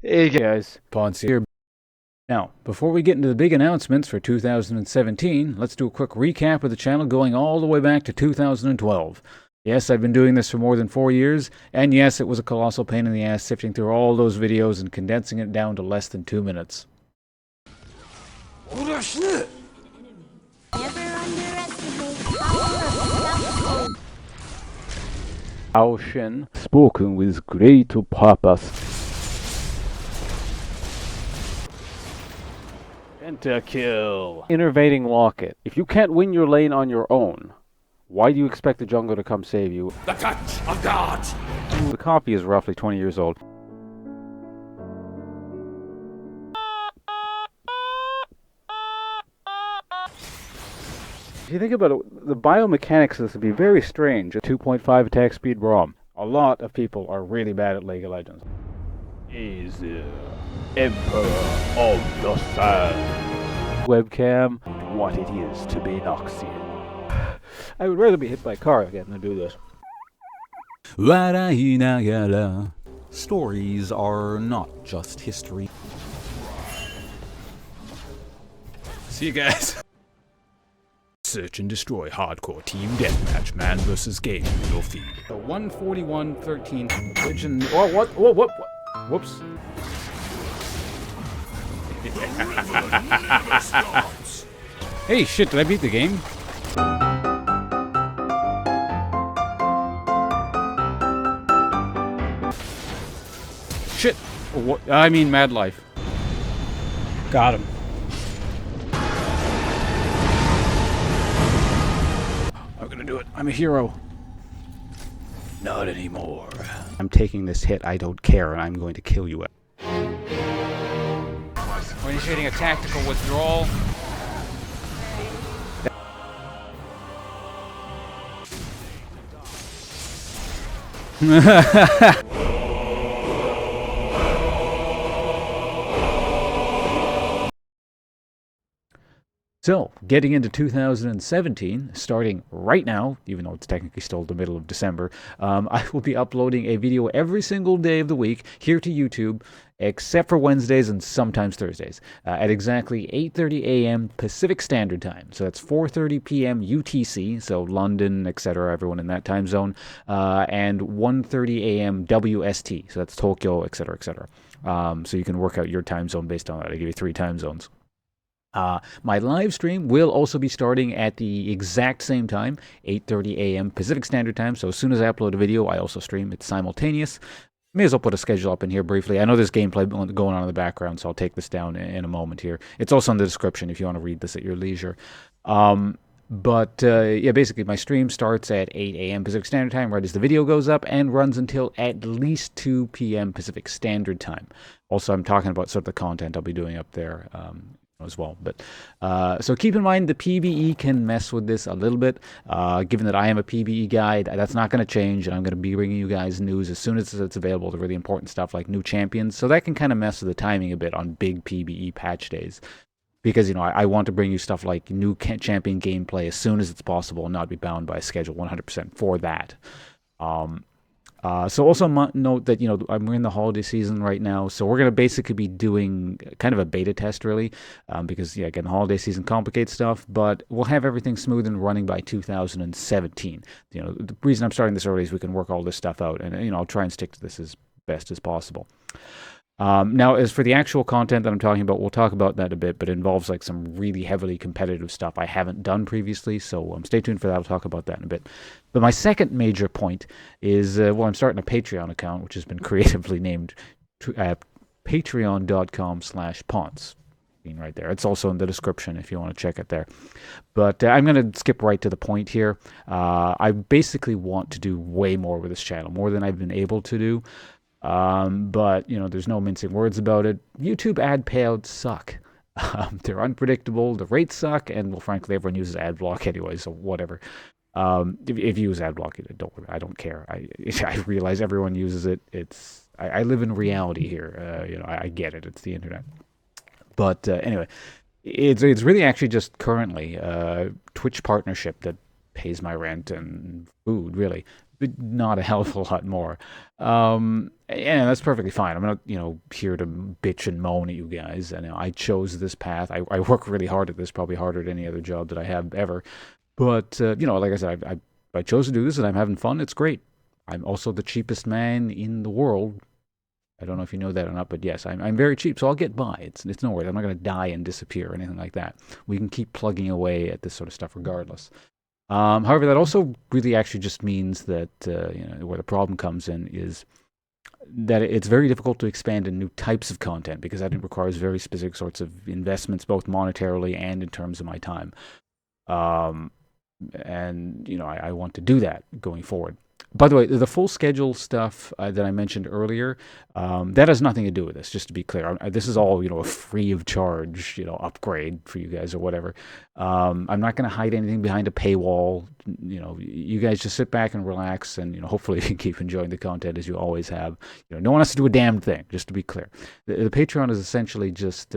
Hey guys, Pawnce here. Now, before we get into the big announcements for 2017, let's do a quick recap of the channel going all the way back to 2012. Yes, I've been doing this for more than 4 years, and yes, it was a colossal pain in the ass sifting through all those videos and condensing it down to less than 2 minutes. Never underestimate the power of Aoshin, spoken with great purpose. Pentakill. Innervating Locket. If you can't win your lane on your own, why do you expect the jungle to come save you? The touch of God! The copy is roughly 20 years old. If you think about it, the biomechanics of this would be very strange. A 2.5 attack speed ROM. A lot of people are really bad at League of Legends. He's the Emperor of the Sand. Webcam, what it is to be Noxian. I would rather be hit by Karl again than do this. Stories are not just history. See you guys. Search and destroy hardcore team deathmatch, man versus game in your feed. So 141-13 religion. Oh, what? Whoops. Hey, shit, did I beat the game? Shit. What? I mean, Mad Life. Got him. I'm gonna do it. I'm a hero. Not anymore. I'm taking this hit, I don't care, and I'm going to kill you. We're initiating a tactical withdrawal. So, getting into 2017, starting right now, even though it's technically still the middle of December, I will be uploading a video every single day of the week here to YouTube, except for Wednesdays and sometimes Thursdays, at exactly 8:30 a.m. Pacific Standard Time. So that's 4:30 p.m. UTC, so London, etc., everyone in that time zone, and 1:30 a.m. WST, so that's Tokyo, etc., etc. So you can work out your time zone based on that. I give you 3 time zones. My live stream will also be starting at the exact same time, 8:30 a.m. Pacific Standard Time. So as soon as I upload a video, I also stream. It's simultaneous. May as well put a schedule up in here briefly. I know there's gameplay going on in the background, so I'll take this down in a moment here. It's also in the description if you want to read this at your leisure. Yeah, basically my stream starts at 8 a.m. Pacific Standard Time right as the video goes up and runs until at least 2 p.m. Pacific Standard Time. Also, I'm talking about sort of the content I'll be doing up there as well. But so keep in mind the PBE can mess with this a little bit. Given that I am a PBE guy, that's not going to change, and I'm going to be bringing you guys news as soon as it's available, the really important stuff like new champions. So that can kind of mess with the timing a bit on big PBE patch days. Because, you know, I want to bring you stuff like new champion gameplay as soon as it's possible and not be bound by a schedule 100% for that. So also note that, you know, we're in the holiday season right now, so we're going to basically be doing kind of a beta test, really, because, yeah, again, holiday season complicates stuff, but we'll have everything smooth and running by 2017. You know, the reason I'm starting this early is we can work all this stuff out, and, you know, I'll try and stick to this as best as possible. Now, as for the actual content that I'm talking about, we'll talk about that a bit, but it involves like some really heavily competitive stuff I haven't done previously, so stay tuned for that. I'll talk about that in a bit. But my second major point is, well, I'm starting a Patreon account, which has been creatively named patreon.com/Pawnce. Right there. It's also in the description if you want to check it there. But I'm going to skip right to the point here. I basically want to do way more with this channel, more than I've been able to do. But, you know, there's no mincing words about it. YouTube ad payouts suck. They're unpredictable, the rates suck, and, well, frankly, everyone uses ad block anyway, so whatever. If you use ad block, I don't care. I realize everyone uses it. I live in reality here. You know, I get it. It's the internet. But anyway, it's really actually just currently Twitch partnership that pays my rent and food, really. but not a hell of a lot more. And that's perfectly fine. I'm not, here to bitch and moan at you guys. And I chose this path. I work really hard at this, probably harder than any other job that I have ever. But like I said, I chose to do this, and I'm having fun. It's great. I'm also the cheapest man in the world. I don't know if you know that or not, but yes, I'm very cheap, so I'll get by. It's no worries. I'm not going to die and disappear or anything like that. We can keep plugging away at this sort of stuff regardless. However, that also really actually just means that where the problem comes in is that it's very difficult to expand in new types of content because that requires very specific sorts of investments, both monetarily and in terms of my time. And I want to do that going forward. By the way, the full schedule stuff that I mentioned earlier, that has nothing to do with this, just to be clear. This is all, a free of charge, upgrade for you guys or whatever. I'm not going to hide anything behind a paywall. You guys just sit back and relax, and, hopefully you can keep enjoying the content as you always have. No one has to do a damn thing, just to be clear. The Patreon is essentially just...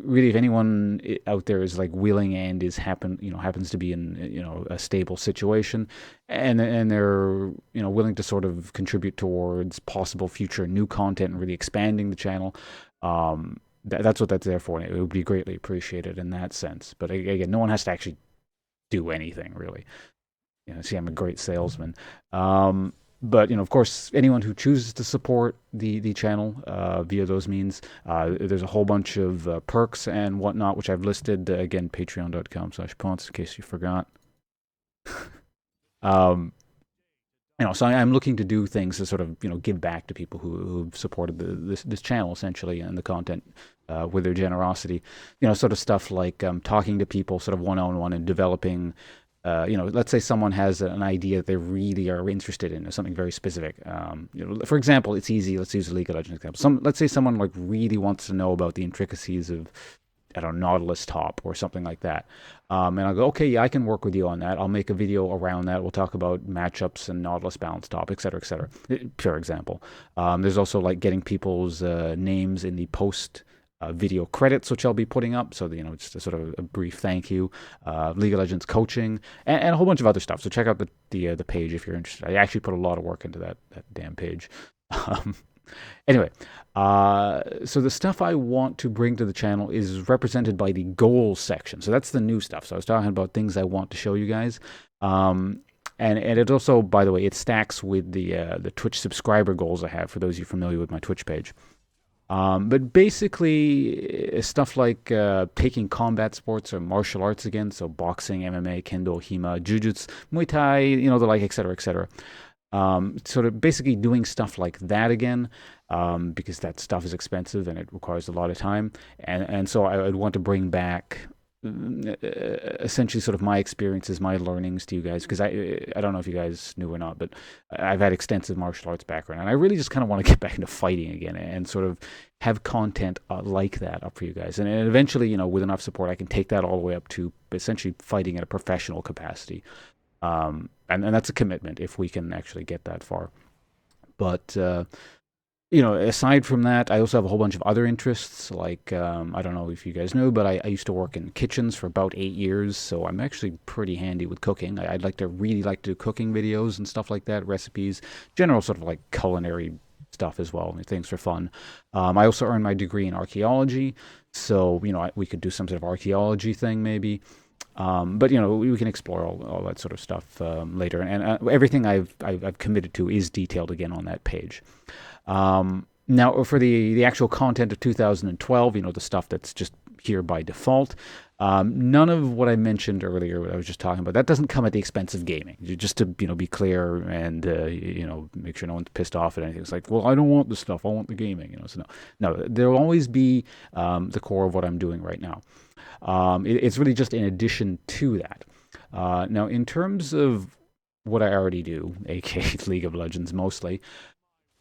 really, if anyone out there is like willing and happens to be in a stable situation, and they're willing to sort of contribute towards possible future new content and really expanding the channel, that's what that's there for. And it would be greatly appreciated in that sense. But again, no one has to actually do anything really. See, I'm a great salesman. But, of course, anyone who chooses to support the channel via those means, there's a whole bunch of perks and whatnot, which I've listed. Again, patreon.com/Pawnce, in case you forgot. So I'm looking to do things to sort of, give back to people who've supported this channel, essentially, and the content with their generosity. Sort of stuff like talking to people sort of one-on-one and developing... let's say someone has an idea that they really are interested in, or something very specific. For example, it's easy. Let's use a League of Legends example. Let's say someone like really wants to know about the intricacies of, I don't know, Nautilus top or something like that. And I'll go, okay, yeah, I can work with you on that. I'll make a video around that. We'll talk about matchups and Nautilus balance top, et cetera, et cetera. Pure example. There's also like getting people's names in the post video credits, which I'll be putting up, so just a sort of a brief thank you. League of Legends coaching and a whole bunch of other stuff. So check out the page if you're interested. I actually put a lot of work into that damn page. Anyway, so the stuff I want to bring to the channel is represented by the goals section. So that's the new stuff. So I was talking about things I want to show you guys. And it also, by the way, it stacks with the Twitch subscriber goals I have, for those of you familiar with my Twitch page. But basically, stuff like taking combat sports or martial arts again, so boxing, MMA, kendo, HEMA, jujutsu, Muay Thai, the like, et cetera, et cetera. Sort of basically doing stuff like that again, because that stuff is expensive and it requires a lot of time. And so I would want to bring back essentially sort of my experiences, my learnings to you guys, because I don't know if you guys knew or not, but I've had extensive martial arts background, and I really just kind of want to get back into fighting again and sort of have content like that up for you guys. And eventually, with enough support, I can take that all the way up to essentially fighting at a professional capacity. And that's a commitment if we can actually get that far. But aside from that, I also have a whole bunch of other interests. Like, I don't know if you guys know, but I used to work in kitchens for about 8 years, so I'm actually pretty handy with cooking. I'd really like to do cooking videos and stuff like that, recipes, general sort of like culinary stuff as well, things for fun. I also earned my degree in archaeology, so, we could do some sort of archaeology thing maybe. But we can explore all that sort of stuff later, and everything I've committed to is detailed again on that page. Now, for the actual content of 2012, the stuff that's just here by default, none of what I mentioned earlier, what I was just talking about, that doesn't come at the expense of gaming. Just to be clear and make sure no one's pissed off at anything. It's like, well, I don't want the stuff, I want the gaming. So no, there will always be the core of what I'm doing right now. It's really just in addition to that. Now, in terms of what I already do, aka League of Legends mostly,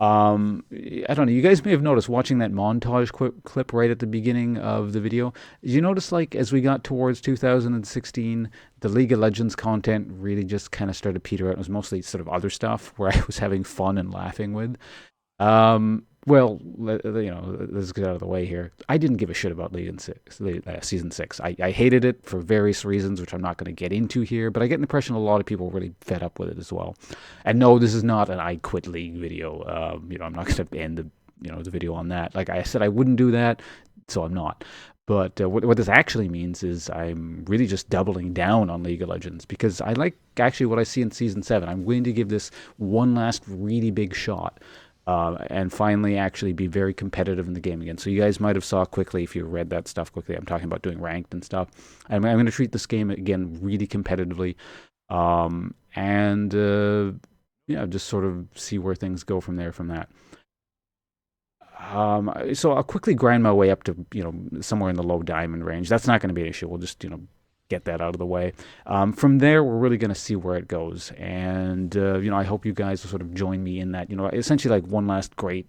I don't know, you guys may have noticed watching that montage clip right at the beginning of the video. Did you notice, like, as we got towards 2016, the League of Legends content really just kind of started peter out? It was mostly sort of other stuff where I was having fun and laughing with. Well, let's get out of the way here. I didn't give a shit about Season 6. I hated it for various reasons, which I'm not going to get into here, but I get an impression a lot of people were really fed up with it as well. And no, this is not an I Quit League video. I'm not going to end the video on that. Like I said, I wouldn't do that, so I'm not. But what this actually means is I'm really just doubling down on League of Legends because I like actually what I see in Season 7. I'm willing to give this one last really big shot. And finally actually be very competitive in the game again. So you guys might have saw quickly, if you read that stuff quickly, I'm talking about doing ranked and stuff. I'm going to treat this game again really competitively. Just sort of see where things go from that. So I'll quickly grind my way up to, somewhere in the low diamond range. That's not going to be an issue. We'll just, get that out of the way. From there, we're really going to see where it goes. And, I hope you guys will sort of join me in that, essentially like one last great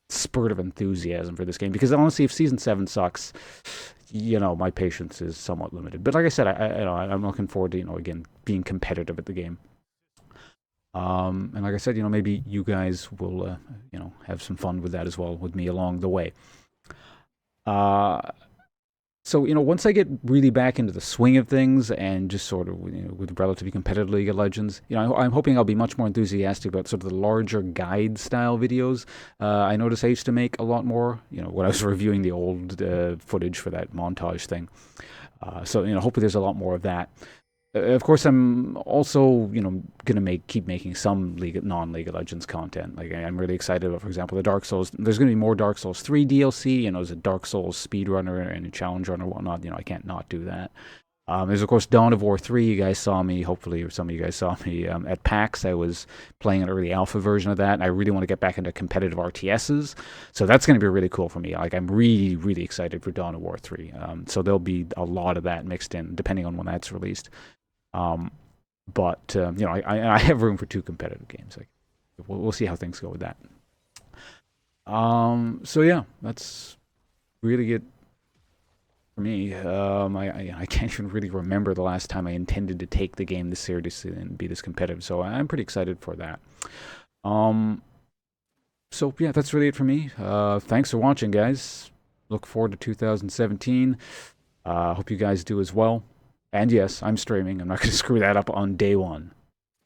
spurt of enthusiasm for this game. Because honestly, if Season 7 sucks, my patience is somewhat limited. But like I said, I'm looking forward to, again, being competitive at the game. And like I said, maybe you guys will, have some fun with that as well with me along the way. So, once I get really back into the swing of things and just sort of, with relatively competitive League of Legends, I'm hoping I'll be much more enthusiastic about sort of the larger guide style videos. I noticed I used to make a lot more, when I was reviewing the old footage for that montage thing. So, hopefully there's a lot more of that. Of course, I'm also, going to keep making some non-League of Legends content. Like, I'm really excited about, for example, the Dark Souls. There's going to be more Dark Souls 3 DLC, as a Dark Souls speedrunner and a challenge runner and whatnot. I can't not do that. There's, of course, Dawn of War 3. You guys saw me, hopefully, or some of you guys saw me at PAX. I was playing an early alpha version of that, and I really want to get back into competitive RTSs. So that's going to be really cool for me. Like, I'm really, really excited for Dawn of War 3. So there'll be a lot of that mixed in, depending on when that's released. I have room for 2 competitive games. Like, we'll see how things go with that. So yeah, that's really it for me. I can't even really remember the last time I intended to take the game this seriously and be this competitive. So I'm pretty excited for that. So yeah, that's really it for me. Thanks for watching, guys. Look forward to 2017. Hope you guys do as well. And yes, I'm streaming. I'm not going to screw that up on day one.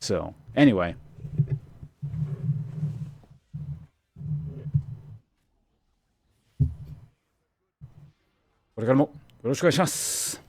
So, anyway. これからもよろしくお願いします。